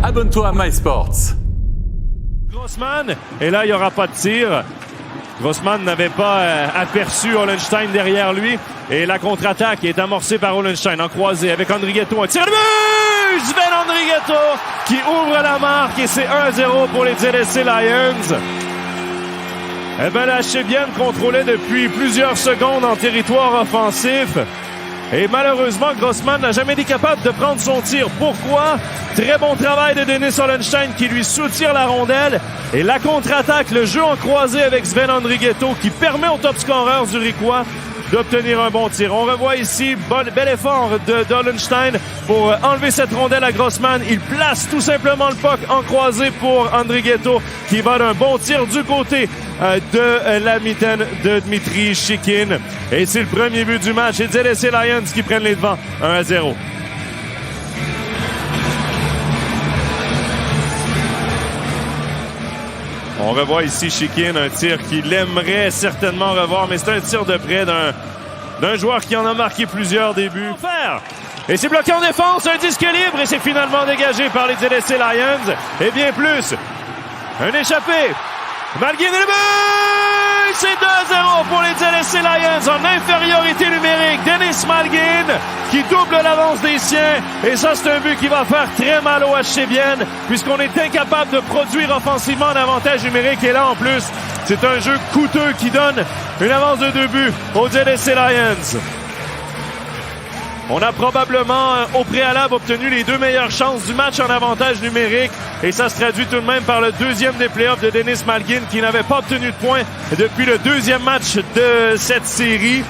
Abonne-toi à MySports. Grossman, et là, il n'y aura pas de tir. Grossman n'avait pas aperçu Hollenstein derrière lui. Et la contre-attaque est amorcée par Hollenstein en croisé avec Andrighetto. Un tir de but! Sven Andrighetto qui ouvre la marque et c'est 1-0 pour les ZSC Lions. Eh bien, la Chebienne contrôlait depuis plusieurs secondes en territoire offensif. Et malheureusement, Grossman n'a jamais été capable de prendre son tir. Pourquoi? Très bon travail de Dennis Hollenstein qui lui soutire la rondelle. Et la contre-attaque, le jeu en croisé avec Sven Andrighetto qui permet au top scorer zurichois d'obtenir un bon tir. On revoit ici, bel effort d'Hollenstein pour enlever cette rondelle à Grossman. Il place tout simplement le puck en croisé pour Andrighetto qui va d'un bon tir du côté de la mitaine de Dmitri Shikin. Et c'est le premier but du match. Et ZSC Lions qui prennent les devants 1-0. On revoit ici Shikin, un tir qu'il aimerait certainement revoir, mais c'est un tir de près d'un joueur qui en a marqué plusieurs débuts. Et c'est bloqué en défense, un disque libre, et c'est finalement dégagé par les ZSC Lions. Et bien plus, un échappé. Malgin et le but! C'est 2-0 pour les ZSC Lions en infériorité numérique. Dennis Malgin qui double l'avance des siens. Et ça, c'est un but qui va faire très mal au Chebienne puisqu'on est incapable de produire offensivement un avantage numérique. Et là, en plus, c'est un jeu coûteux qui donne une avance de 2 buts aux ZSC Lions. On a probablement, au préalable, obtenu les 2 meilleures chances du match en avantage numérique. Et ça se traduit tout de même par le deuxième des playoffs de Dennis Malgin qui n'avait pas obtenu de points depuis le deuxième match de cette série.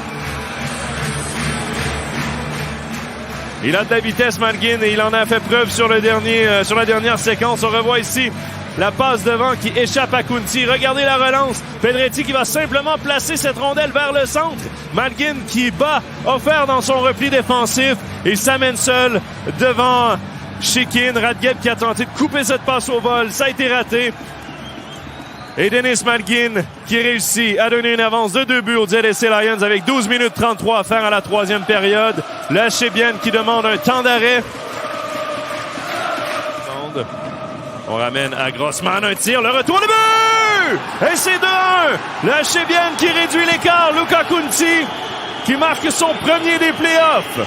Il a de la vitesse, Malgin, et il en a fait preuve sur la dernière séquence. On revoit ici la passe devant qui échappe à Kunti. Regardez la relance. Pedretti qui va simplement placer cette rondelle vers le centre. Malgin qui bat offert dans son repli défensif. Il s'amène seul devant Shikin. Radgeb qui a tenté de couper cette passe au vol. Ça a été raté. Et Dennis Malgin qui réussit à donner une avance de 2 buts aux ZSC Lions avec 12 minutes 33 à faire à la troisième période. La Chebienne qui demande un temps d'arrêt. On ramène à Grossman un tir, le retour de but! Et c'est 2-1! La Chebienne qui réduit l'écart, Luca Kunti qui marque son premier des playoffs.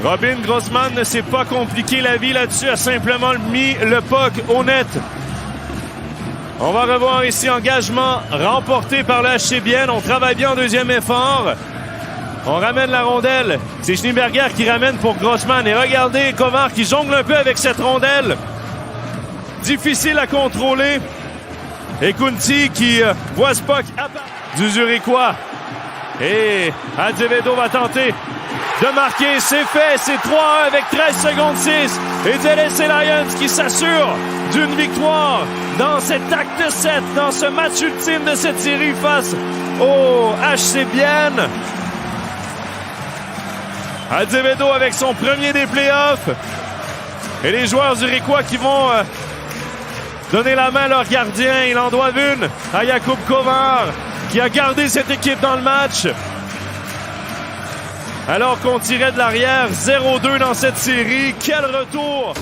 Robin Grossman ne s'est pas compliqué la vie là-dessus, a simplement mis le puck au net. On va revoir ici engagement remporté par la Chebienne. On travaille bien en deuxième effort. On ramène la rondelle. C'est Schneeberger qui ramène pour Grossman. Et regardez Kovar qui jongle un peu avec cette rondelle. Difficile à contrôler. Et Kunti qui voit ce puck du Zurichois. Et Azevedo va tenter de marquer. C'est fait. C'est 3-1 avec 13 secondes 6. Et ZSC Lions qui s'assure d'une victoire dans cet acte 7, dans ce match ultime de cette série face au HC Bienne. Azevedo avec son premier des playoffs. Et les joueurs zurichois qui vont donner la main à leur gardien. Il en doit une à Jakub Kovar qui a gardé cette équipe dans le match. Alors qu'on tirait de l'arrière, 0-2 dans cette série. Quel retour!